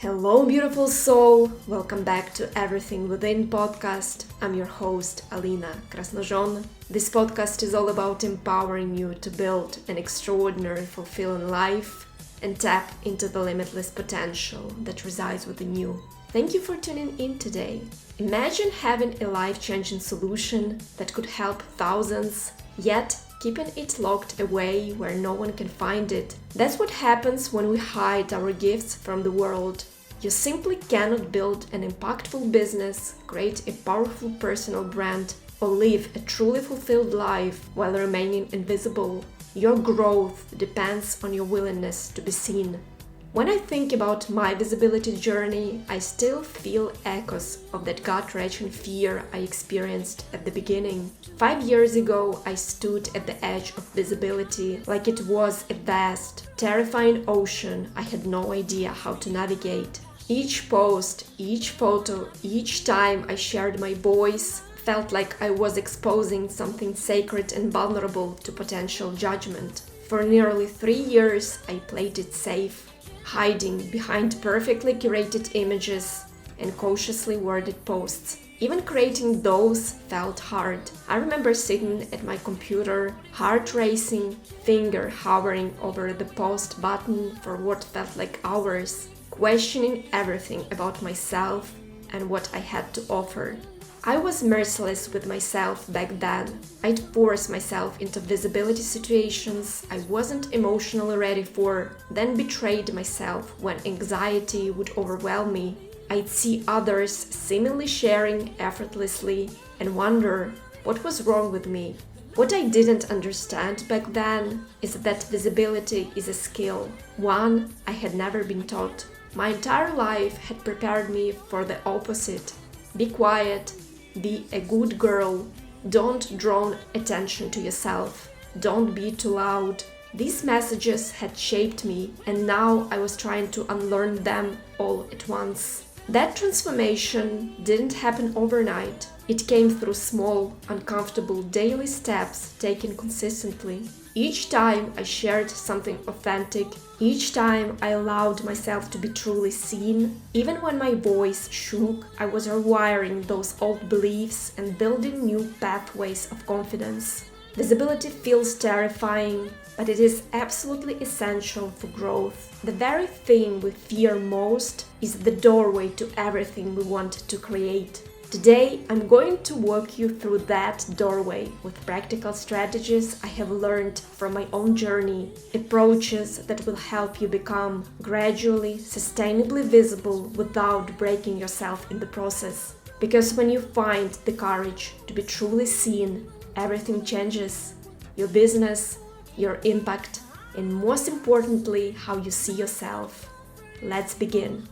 Hello, beautiful soul! Welcome back to Everything Within podcast. I'm your host, Alina Krasnozhon. This podcast is all about empowering you to build an extraordinary, fulfilling life and tap into the limitless potential that resides within you. Thank you for tuning in today. Imagine having a life-changing solution that could help thousands, yet keeping it locked away where no one can find it. That's what happens when we hide our gifts from the world. You simply cannot build an impactful business, create a powerful personal brand, or live a truly fulfilled life while remaining invisible. Your growth depends on your willingness to be seen. When I think about my visibility journey, I still feel echoes of that gut-wrenching fear I experienced at the beginning. 5 years ago, I stood at the edge of visibility like it was a vast, terrifying ocean I had no idea how to navigate. Each post, each photo, each time I shared my voice felt like I was exposing something sacred and vulnerable to potential judgment. For nearly 3 years, I played it safe, hiding behind perfectly curated images and cautiously worded posts. Even creating those felt hard. I remember sitting at my computer, heart racing, finger hovering over the post button for what felt like hours, questioning everything about myself and what I had to offer. I was merciless with myself back then. I'd force myself into visibility situations I wasn't emotionally ready for, then betrayed myself when anxiety would overwhelm me. I'd see others seemingly sharing effortlessly and wonder what was wrong with me. What I didn't understand back then is that visibility is a skill, one I had never been taught. My entire life had prepared me for the opposite. Be quiet, be a good girl, don't draw attention to yourself, don't be too loud. These messages had shaped me, and now I was trying to unlearn them all at once. That transformation didn't happen overnight. It came through small, uncomfortable daily steps taken consistently. Each time I shared something authentic, each time I allowed myself to be truly seen, even when my voice shook, I was rewiring those old beliefs and building new pathways of confidence. Visibility feels terrifying, but it is absolutely essential for growth. The very thing we fear most is the doorway to everything we want to create. Today, I'm going to walk you through that doorway with practical strategies I have learned from my own journey, approaches that will help you become gradually, sustainably visible without breaking yourself in the process. Because when you find the courage to be truly seen, everything changes. Your business, your impact, and most importantly, how you see yourself. Let's begin.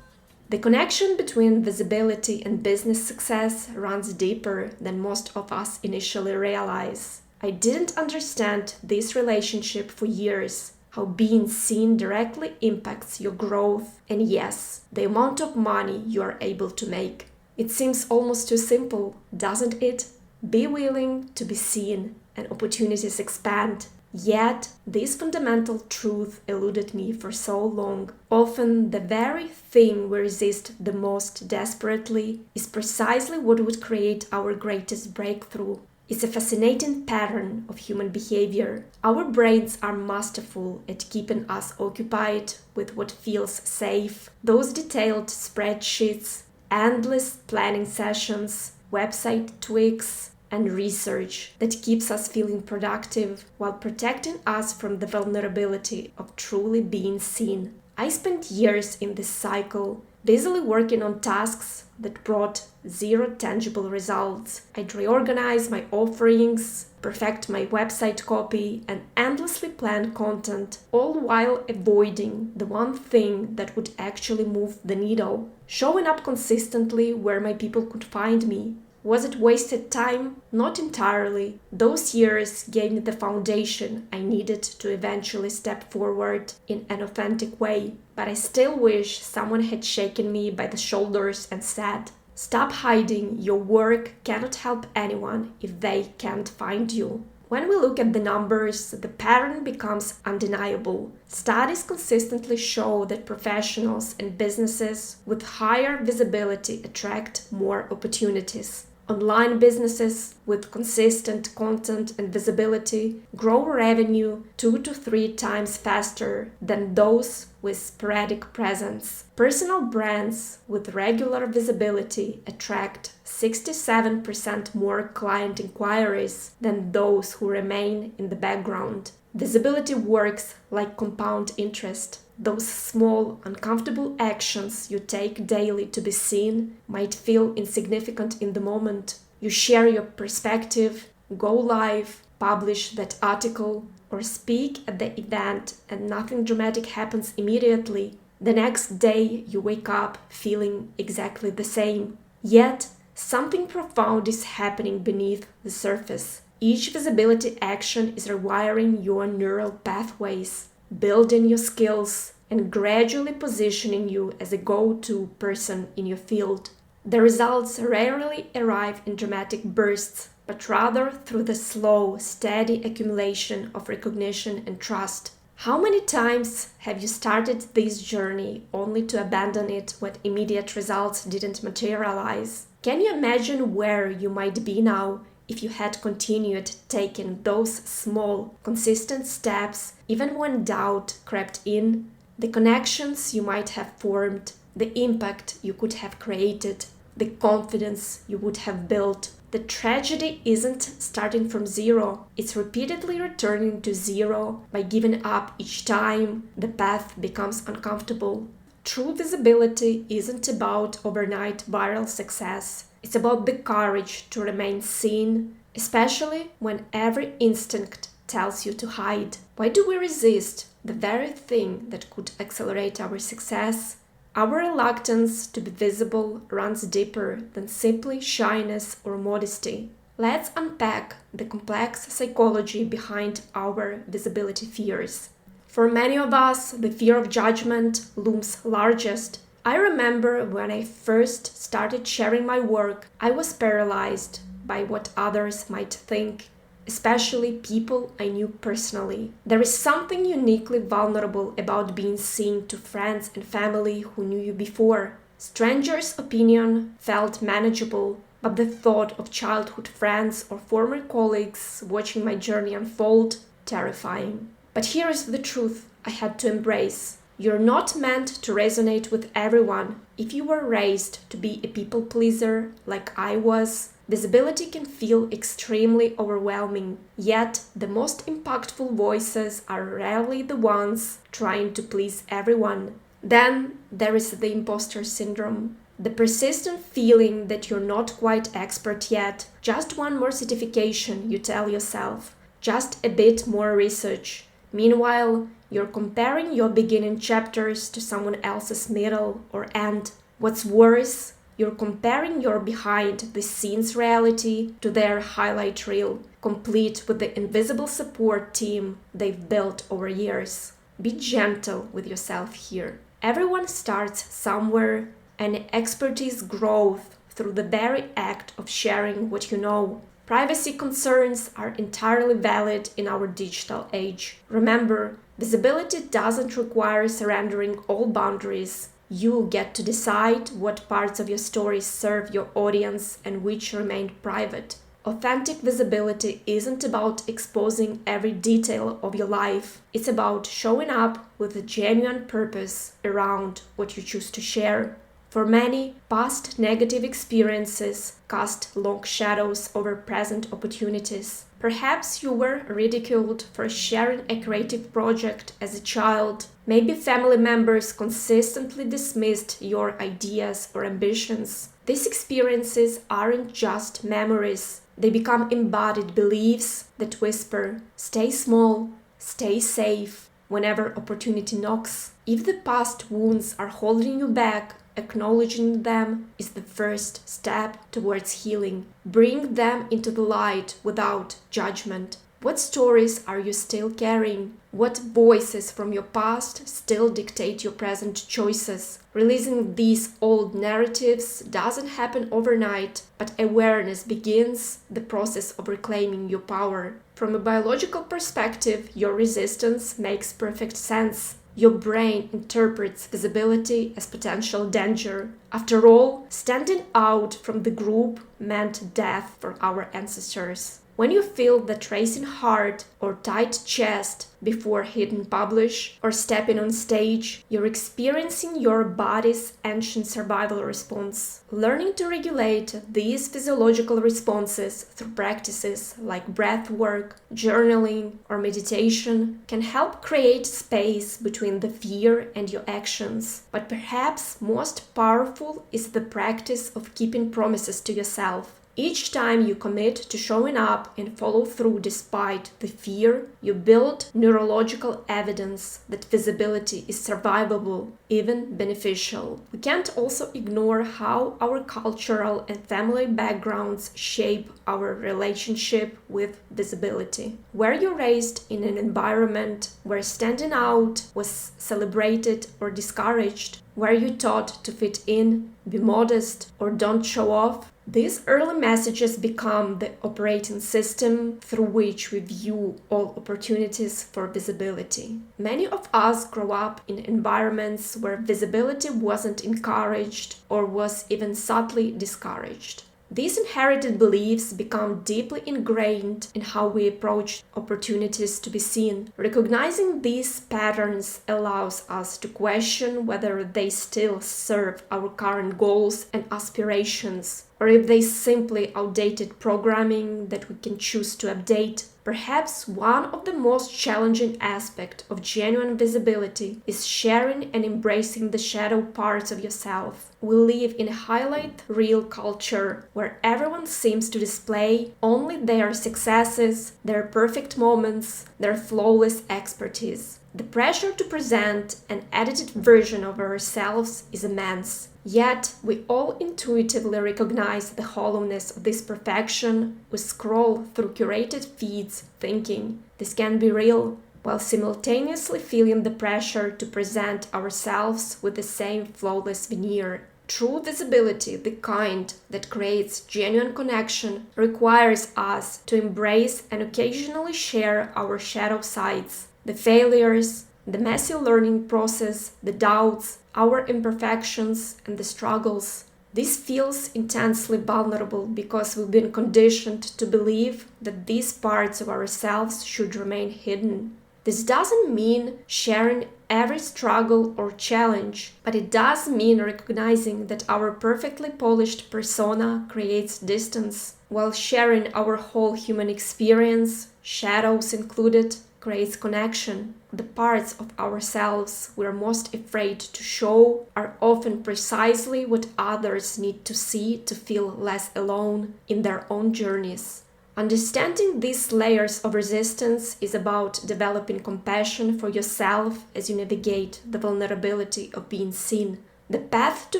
The connection between visibility and business success runs deeper than most of us initially realize. I didn't understand this relationship for years, how being seen directly impacts your growth and, yes, the amount of money you are able to make. It seems almost too simple, doesn't it? Be willing to be seen and opportunities expand. Yet, this fundamental truth eluded me for so long. Often, the very thing we resist the most desperately is precisely what would create our greatest breakthrough. It's a fascinating pattern of human behavior. Our brains are masterful at keeping us occupied with what feels safe. Those detailed spreadsheets, endless planning sessions, website tweaks, and research that keeps us feeling productive while protecting us from the vulnerability of truly being seen. I spent years in this cycle, busily working on tasks that brought zero tangible results. I'd reorganize my offerings, perfect my website copy, and endlessly plan content, all while avoiding the one thing that would actually move the needle: showing up consistently where my people could find me. Was it wasted time? Not entirely. Those years gave me the foundation I needed to eventually step forward in an authentic way. But I still wish someone had shaken me by the shoulders and said, "Stop hiding, your work cannot help anyone if they can't find you." When we look at the numbers, the pattern becomes undeniable. Studies consistently show that professionals and businesses with higher visibility attract more opportunities. Online businesses with consistent content and visibility grow revenue 2 to 3 times faster than those with sporadic presence. Personal brands with regular visibility attract 67% more client inquiries than those who remain in the background. Visibility works like compound interest. Those small, uncomfortable actions you take daily to be seen might feel insignificant in the moment. You share your perspective, go live, publish that article, or speak at the event, and nothing dramatic happens immediately. The next day you wake up feeling exactly the same. Yet, something profound is happening beneath the surface. Each visibility action is rewiring your neural pathways, building your skills, and gradually positioning you as a go-to person in your field. The results rarely arrive in dramatic bursts, but rather through the slow, steady accumulation of recognition and trust. How many times have you started this journey only to abandon it when immediate results didn't materialize? Can you imagine where you might be now if you had continued taking those small, consistent steps even when doubt crept in? The connections you might have formed, the impact you could have created, the confidence you would have built. The tragedy isn't starting from zero, it's repeatedly returning to zero by giving up each time the path becomes uncomfortable. True visibility isn't about overnight viral success. It's about the courage to remain seen, especially when every instinct tells you to hide. Why do we resist the very thing that could accelerate our success? Our reluctance to be visible runs deeper than simply shyness or modesty. Let's unpack the complex psychology behind our visibility fears. For many of us, the fear of judgment looms largest. I remember when I first started sharing my work, I was paralyzed by what others might think, especially people I knew personally. There is something uniquely vulnerable about being seen to friends and family who knew you before. Strangers' opinion felt manageable, but the thought of childhood friends or former colleagues watching my journey unfold, terrifying. But here is the truth I had to embrace. You're not meant to resonate with everyone. If you were raised to be a people pleaser like I was, visibility can feel extremely overwhelming. Yet, the most impactful voices are rarely the ones trying to please everyone. Then there is the imposter syndrome. The persistent feeling that you're not quite expert yet. Just one more certification, you tell yourself. Just a bit more research. Meanwhile, you're comparing your beginning chapters to someone else's middle or end. What's worse, you're comparing your behind-the-scenes reality to their highlight reel, complete with the invisible support team they've built over years. Be gentle with yourself here. Everyone starts somewhere, and expertise grows through the very act of sharing what you know. Privacy concerns are entirely valid in our digital age. Remember, visibility doesn't require surrendering all boundaries. You get to decide what parts of your story serve your audience and which remain private. Authentic visibility isn't about exposing every detail of your life. It's about showing up with a genuine purpose around what you choose to share. For many, past negative experiences cast long shadows over present opportunities. Perhaps you were ridiculed for sharing a creative project as a child. Maybe family members consistently dismissed your ideas or ambitions. These experiences aren't just memories. They become embodied beliefs that whisper, "Stay small, stay safe," whenever opportunity knocks. If the past wounds are holding you back, acknowledging them is the first step towards healing. Bring them into the light without judgment. What stories are you still carrying? What voices from your past still dictate your present choices? Releasing these old narratives doesn't happen overnight, but awareness begins the process of reclaiming your power. From a biological perspective, your resistance makes perfect sense. Your brain interprets visibility as potential danger. After all, standing out from the group meant death for our ancestors. When you feel that racing heart or tight chest before hitting publish or stepping on stage, you're experiencing your body's ancient survival response. Learning to regulate these physiological responses through practices like breath work, journaling, or meditation can help create space between the fear and your actions. But perhaps most powerful is the practice of keeping promises to yourself. Each time you commit to showing up and follow through despite the fear, you build neurological evidence that visibility is survivable, even beneficial. We can't also ignore how our cultural and family backgrounds shape our relationship with visibility. Were you raised in an environment where standing out was celebrated or discouraged? Were you taught to fit in, be modest, or don't show off? These early messages become the operating system through which we view all opportunities for visibility. Many of us grow up in environments where visibility wasn't encouraged or was even subtly discouraged. These inherited beliefs become deeply ingrained in how we approach opportunities to be seen. Recognizing these patterns allows us to question whether they still serve our current goals and aspirations, or if they simply outdated programming that we can choose to update. Perhaps one of the most challenging aspects of genuine visibility is sharing and embracing the shadow parts of yourself. We live in a highlight reel culture where everyone seems to display only their successes, their perfect moments, their flawless expertise. The pressure to present an edited version of ourselves is immense. Yet, we all intuitively recognize the hollowness of this perfection. We scroll through curated feeds thinking this can be real, while simultaneously feeling the pressure to present ourselves with the same flawless veneer. True visibility, the kind that creates genuine connection, requires us to embrace and occasionally share our shadow sides, the failures, the messy learning process, the doubts, our imperfections, and the struggles. This feels intensely vulnerable because we've been conditioned to believe that these parts of ourselves should remain hidden. This doesn't mean sharing every struggle or challenge, but it does mean recognizing that our perfectly polished persona creates distance, while sharing our whole human experience, shadows included, creates connection. The parts of ourselves we're most afraid to show are often precisely what others need to see to feel less alone in their own journeys. Understanding these layers of resistance is about developing compassion for yourself as you navigate the vulnerability of being seen. The path to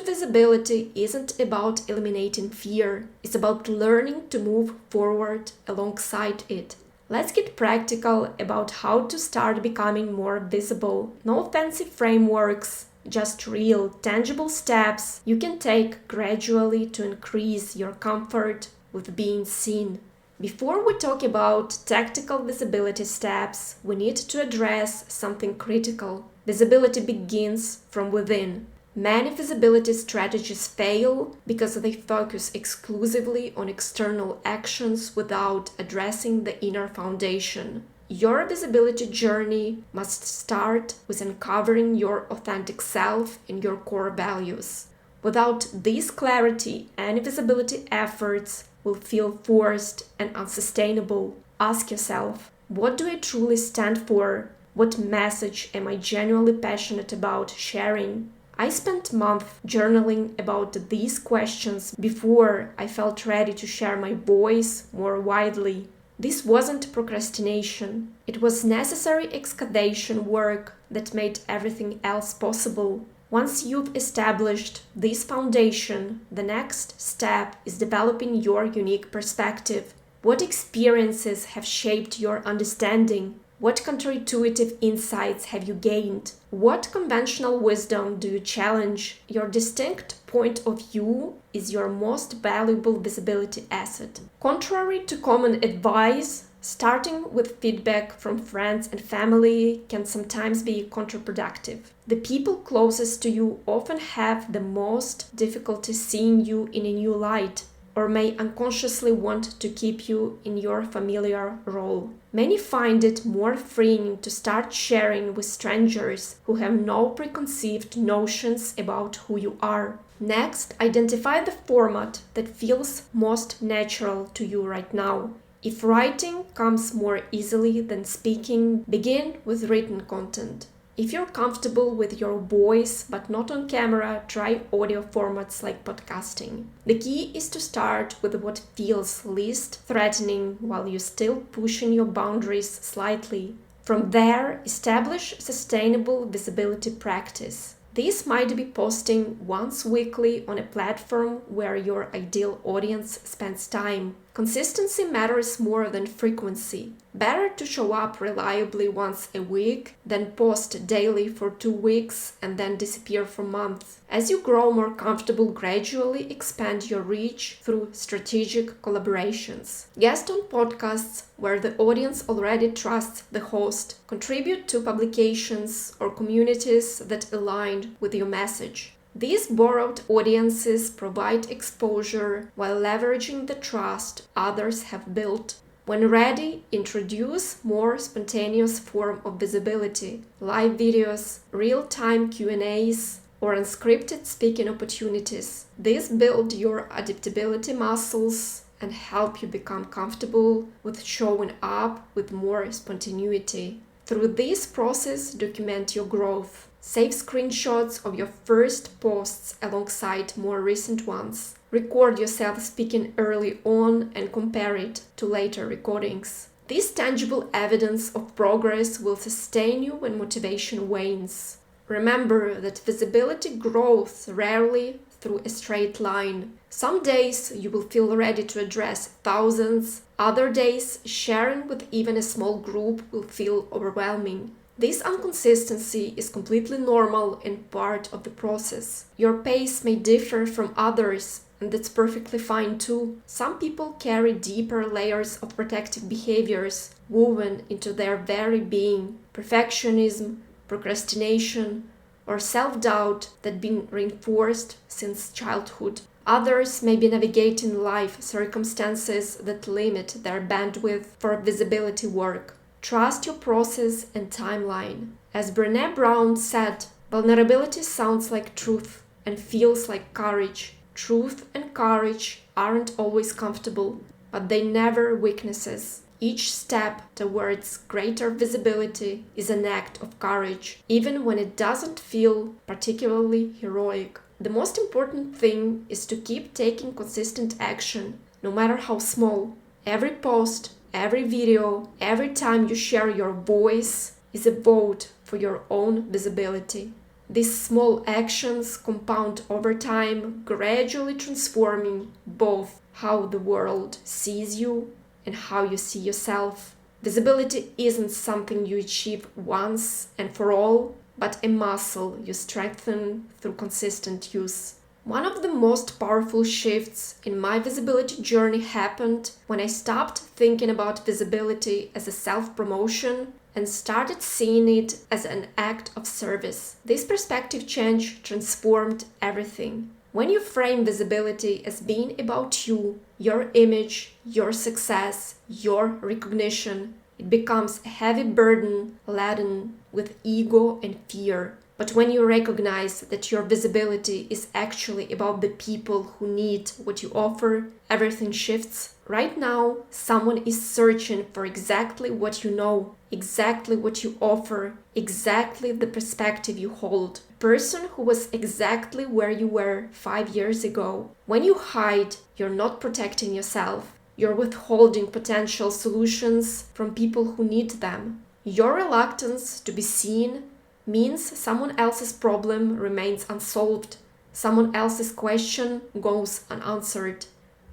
visibility isn't about eliminating fear, it's about learning to move forward alongside it. Let's get practical about how to start becoming more visible. No fancy frameworks, just real, tangible steps you can take gradually to increase your comfort with being seen. Before we talk about tactical visibility steps, we need to address something critical. Visibility begins from within. Many visibility strategies fail because they focus exclusively on external actions without addressing the inner foundation. Your visibility journey must start with uncovering your authentic self and your core values. Without this clarity, any visibility efforts will feel forced and unsustainable. Ask yourself, what do I truly stand for? What message am I genuinely passionate about sharing? I spent months journaling about these questions before I felt ready to share my voice more widely. This wasn't procrastination. It was necessary excavation work that made everything else possible. Once you've established this foundation, the next step is developing your unique perspective. What experiences have shaped your understanding? What counterintuitive insights have you gained? What conventional wisdom do you challenge? Your distinct point of view is your most valuable visibility asset. Contrary to common advice, starting with feedback from friends and family can sometimes be counterproductive. The people closest to you often have the most difficulty seeing you in a new light, or may unconsciously want to keep you in your familiar role. Many find it more freeing to start sharing with strangers who have no preconceived notions about who you are. Next, identify the format that feels most natural to you right now. If writing comes more easily than speaking, begin with written content. If you're comfortable with your voice but not on camera, try audio formats like podcasting. The key is to start with what feels least threatening while you're still pushing your boundaries slightly. From there, establish sustainable visibility practice. This might be posting once weekly on a platform where your ideal audience spends time. Consistency matters more than frequency. Better to show up reliably once a week than post daily for 2 weeks and then disappear for months. As you grow more comfortable, gradually expand your reach through strategic collaborations. Guest on podcasts where the audience already trusts the host. Contribute to publications or communities that align with your message. These borrowed audiences provide exposure while leveraging the trust others have built. When ready, introduce more spontaneous form of visibility, live videos, real-time Q&As, or unscripted speaking opportunities. These build your adaptability muscles and help you become comfortable with showing up with more spontaneity. Through this process, document your growth. Save screenshots of your first posts alongside more recent ones. Record yourself speaking early on and compare it to later recordings. This tangible evidence of progress will sustain you when motivation wanes. Remember that visibility grows rarely through a straight line. Some days you will feel ready to address thousands, other days sharing with even a small group will feel overwhelming. This inconsistency is completely normal and part of the process. Your pace may differ from others, and that's perfectly fine too. Some people carry deeper layers of protective behaviors woven into their very being. Perfectionism, procrastination, or self-doubt that been reinforced since childhood. Others may be navigating life circumstances that limit their bandwidth for visibility work. Trust your process and timeline. As Brené Brown said, vulnerability sounds like truth and feels like courage. Truth and courage aren't always comfortable, but they never weaknesses. Each step towards greater visibility is an act of courage, even when it doesn't feel particularly heroic. The most important thing is to keep taking consistent action, no matter how small. Every post, every video, every time you share your voice is a vote for your own visibility. These small actions compound over time, gradually transforming both how the world sees you and how you see yourself. Visibility isn't something you achieve once and for all, but a muscle you strengthen through consistent use. One of the most powerful shifts in my visibility journey happened when I stopped thinking about visibility as a self-promotion and started seeing it as an act of service. This perspective change transformed everything. When you frame visibility as being about you, your image, your success, your recognition, it becomes a heavy burden laden with ego and fear. But when you recognize that your visibility is actually about the people who need what you offer, everything shifts. Right now, someone is searching for exactly what you know, exactly what you offer, exactly the perspective you hold. A person who was exactly where you were 5 years ago. When you hide, you're not protecting yourself. You're withholding potential solutions from people who need them. Your reluctance to be seen means someone else's problem remains unsolved. Someone else's question goes unanswered.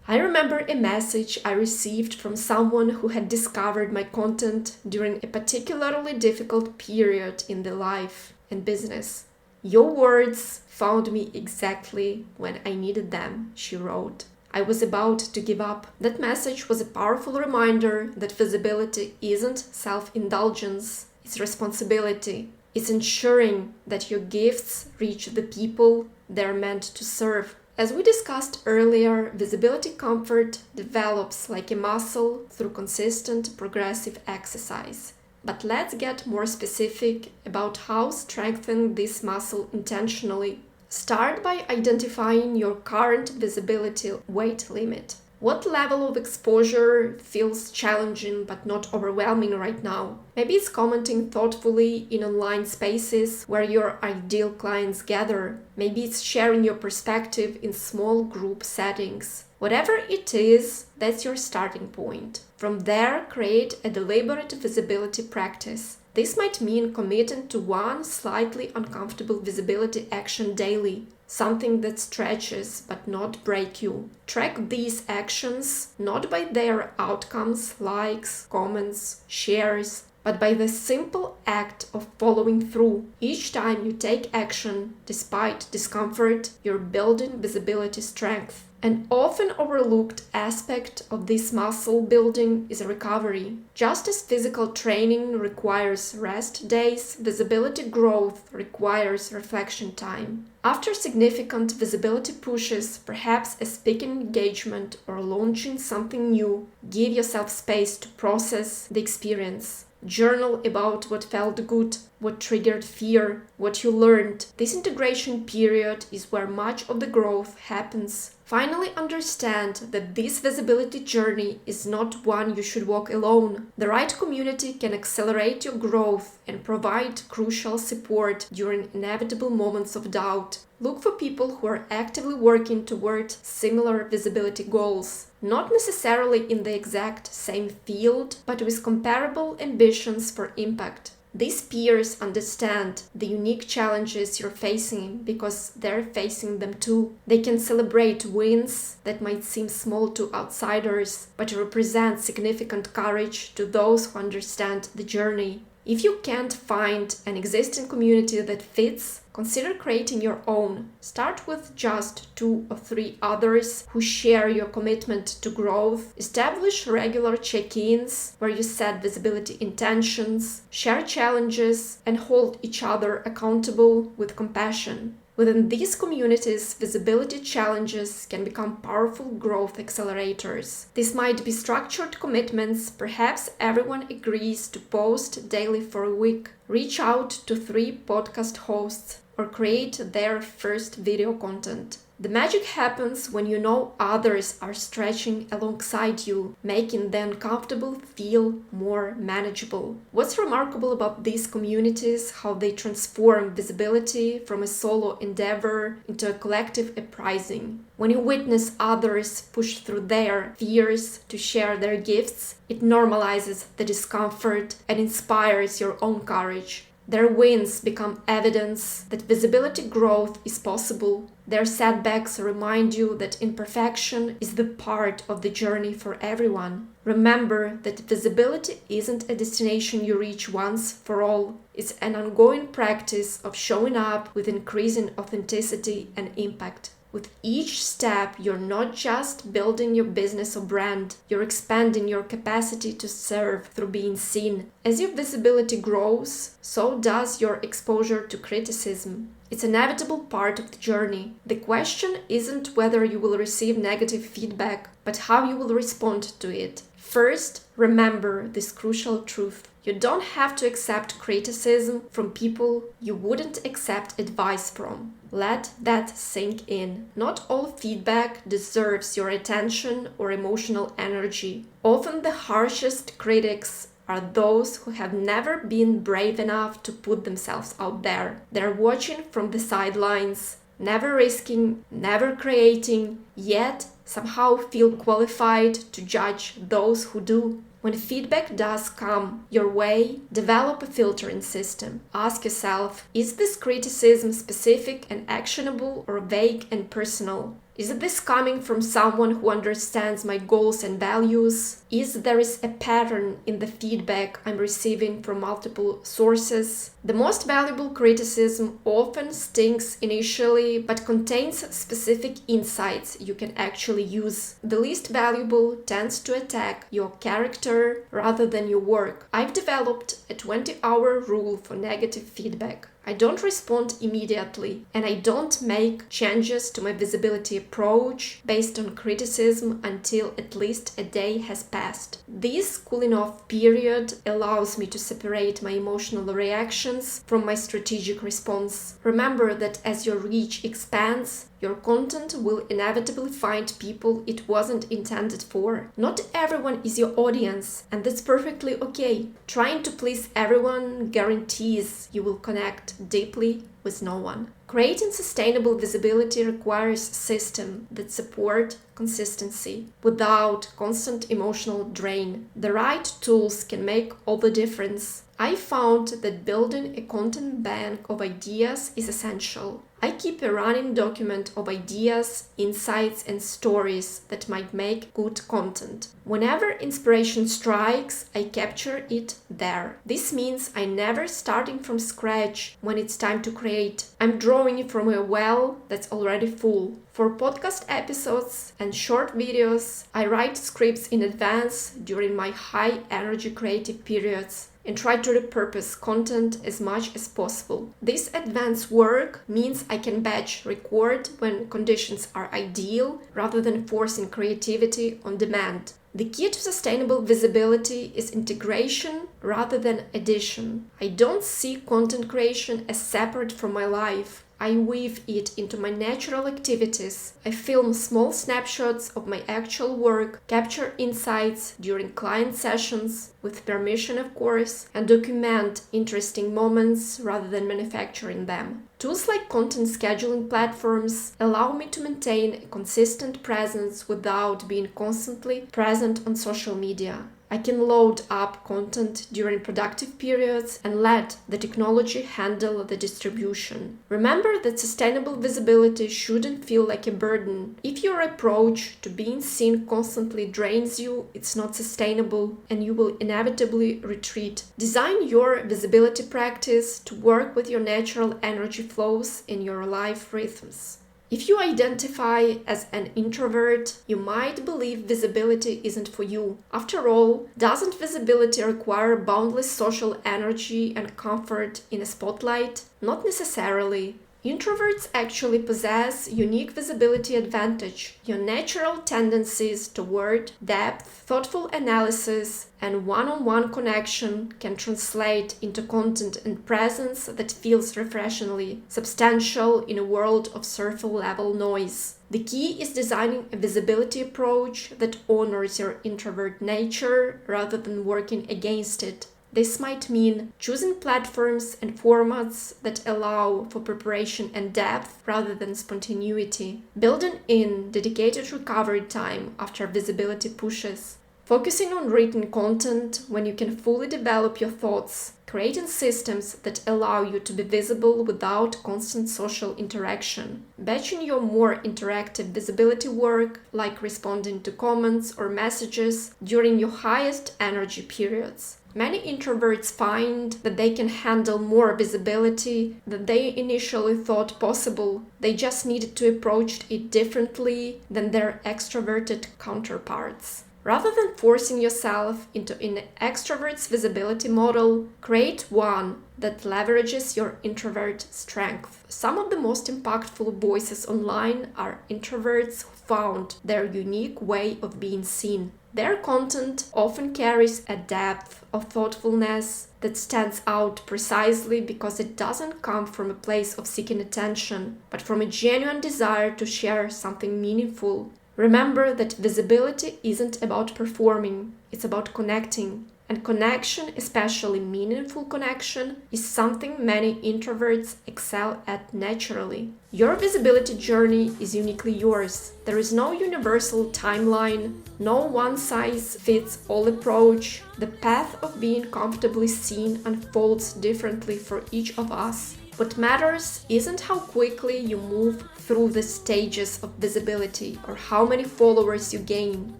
I remember a message I received from someone who had discovered my content during a particularly difficult period in their life and business. "Your words found me exactly when I needed them," she wrote. I was about to give up. That message was a powerful reminder that visibility isn't self-indulgence, it's responsibility. It's ensuring that your gifts reach the people they're meant to serve. As we discussed earlier, visibility comfort develops like a muscle through consistent, progressive exercise. But let's get more specific about how strengthen this muscle intentionally. Start by identifying your current visibility weight limit. What level of exposure feels challenging but not overwhelming right now? Maybe it's commenting thoughtfully in online spaces where your ideal clients gather. Maybe it's sharing your perspective in small group settings. Whatever it is, that's your starting point. From there, create a deliberate visibility practice. This might mean committing to one slightly uncomfortable visibility action daily, something that stretches but not break you. Track these actions not by their outcomes, likes, comments, shares, but by the simple act of following through. Each time you take action, despite discomfort, you're building visibility strength. An often overlooked aspect of this muscle building is recovery. Just as physical training requires rest days, visibility growth requires reflection time. After significant visibility pushes, perhaps a speaking engagement or launching something new, give yourself space to process the experience. Journal about what felt good, what triggered fear, what you learned. This integration period is where much of the growth happens. Finally, understand that this visibility journey is not one you should walk alone. The right community can accelerate your growth and provide crucial support during inevitable moments of doubt. Look for people who are actively working toward similar visibility goals, not necessarily in the exact same field, but with comparable ambitions for impact. These peers understand the unique challenges you're facing because they're facing them too. They can celebrate wins that might seem small to outsiders, but represent significant courage to those who understand the journey. If you can't find an existing community that fits, consider creating your own. Start with just 2 or 3 others who share your commitment to growth. Establish regular check-ins where you set visibility intentions, share challenges, and hold each other accountable with compassion. Within these communities, visibility challenges can become powerful growth accelerators. This might be structured commitments, perhaps everyone agrees to post daily for a week, reach out to 3 podcast hosts, or create their first video content. The magic happens when you know others are stretching alongside you, making the uncomfortable feel more manageable. What's remarkable about these communities, how they transform visibility from a solo endeavor into a collective uprising. When you witness others push through their fears to share their gifts, it normalizes the discomfort and inspires your own courage. Their wins become evidence that visibility growth is possible. Their setbacks remind you that imperfection is the part of the journey for everyone. Remember that visibility isn't a destination you reach once for all. It's an ongoing practice of showing up with increasing authenticity and impact. With each step, you're not just building your business or brand, you're expanding your capacity to serve through being seen. As your visibility grows, so does your exposure to criticism. It's an inevitable part of the journey. The question isn't whether you will receive negative feedback, but how you will respond to it. First, remember this crucial truth. You don't have to accept criticism from people you wouldn't accept advice from. Let that sink in. Not all feedback deserves your attention or emotional energy. Often the harshest critics are those who have never been brave enough to put themselves out there. They're watching from the sidelines, never risking, never creating, yet somehow feel qualified to judge those who do. When feedback does come your way, develop a filtering system. Ask yourself, is this criticism specific and actionable or vague and personal? Is this coming from someone who understands my goals and values? Is there a pattern in the feedback I'm receiving from multiple sources? The most valuable criticism often stings initially but contains specific insights you can actually use. The least valuable tends to attack your character rather than your work. I've developed a 20-hour rule for negative feedback. I don't respond immediately, and I don't make changes to my visibility approach based on criticism until at least a day has passed. This cooling off period allows me to separate my emotional reactions from my strategic response. Remember that as your reach expands, your content will inevitably find people it wasn't intended for. Not everyone is your audience, and that's perfectly okay. Trying to please everyone guarantees you will connect deeply with no one. Creating sustainable visibility requires systems that support consistency without constant emotional drain. The right tools can make all the difference. I found that building a content bank of ideas is essential. I keep a running document of ideas, insights, and stories that might make good content. Whenever inspiration strikes, I capture it there. This means I'm never starting from scratch when it's time to create. I'm drawing from a well that's already full. For podcast episodes and short videos, I write scripts in advance during my high-energy creative periods and try to repurpose content as much as possible. This advanced work means I can batch record when conditions are ideal rather than forcing creativity on demand. The key to sustainable visibility is integration rather than addition. I don't see content creation as separate from my life. I weave it into my natural activities. I film small snapshots of my actual work, capture insights during client sessions, with permission of course, and document interesting moments rather than manufacturing them. Tools like content scheduling platforms allow me to maintain a consistent presence without being constantly present on social media. I can load up content during productive periods and let the technology handle the distribution. Remember that sustainable visibility shouldn't feel like a burden. If your approach to being seen constantly drains you, it's not sustainable and you will inevitably retreat. Design your visibility practice to work with your natural energy flows in your life rhythms. If you identify as an introvert, you might believe visibility isn't for you. After all, doesn't visibility require boundless social energy and comfort in a spotlight? Not necessarily. Introverts actually possess unique visibility advantage. Your natural tendencies toward depth, thoughtful analysis, and one-on-one connection can translate into content and presence that feels refreshingly substantial in a world of surface-level noise. The key is designing a visibility approach that honors your introvert nature rather than working against it. This might mean choosing platforms and formats that allow for preparation and depth rather than spontaneity, building in dedicated recovery time after visibility pushes, focusing on written content when you can fully develop your thoughts, creating systems that allow you to be visible without constant social interaction, batching your more interactive visibility work, like responding to comments or messages during your highest energy periods. Many introverts find that they can handle more visibility than they initially thought possible. They just needed to approach it differently than their extroverted counterparts. Rather than forcing yourself into an extrovert's visibility model, create one that leverages your introvert strength. Some of the most impactful voices online are introverts who found their unique way of being seen. Their content often carries a depth of thoughtfulness that stands out precisely because it doesn't come from a place of seeking attention, but from a genuine desire to share something meaningful. Remember that visibility isn't about performing, it's about connecting. And connection, especially meaningful connection, is something many introverts excel at naturally. Your visibility journey is uniquely yours. There is no universal timeline, no one-size-fits-all approach. The path of being comfortably seen unfolds differently for each of us. What matters isn't how quickly you move through the stages of visibility or how many followers you gain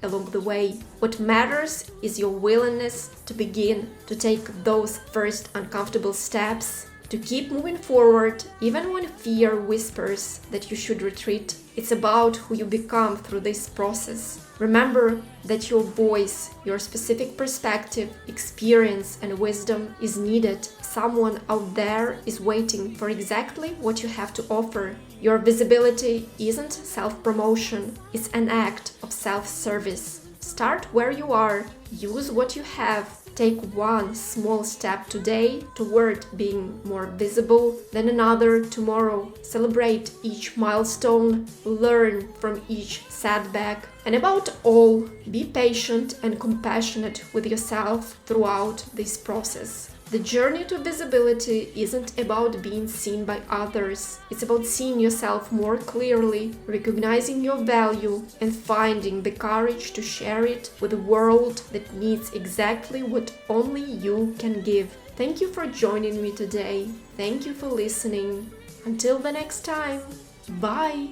along the way. What matters is your willingness to begin, to take those first uncomfortable steps, to keep moving forward even when fear whispers that you should retreat. It's about who you become through this process. Remember that your voice, your specific perspective, experience, and wisdom is needed. Someone out there is waiting for exactly what you have to offer. Your visibility isn't self-promotion, it's an act of self-service. Start where you are, use what you have. Take one small step today toward being more visible than another tomorrow. Celebrate each milestone, learn from each setback, and above all, be patient and compassionate with yourself throughout this process. The journey to visibility isn't about being seen by others. It's about seeing yourself more clearly, recognizing your value, and finding the courage to share it with a world that needs exactly what only you can give. Thank you for joining me today. Thank you for listening. Until the next time, bye!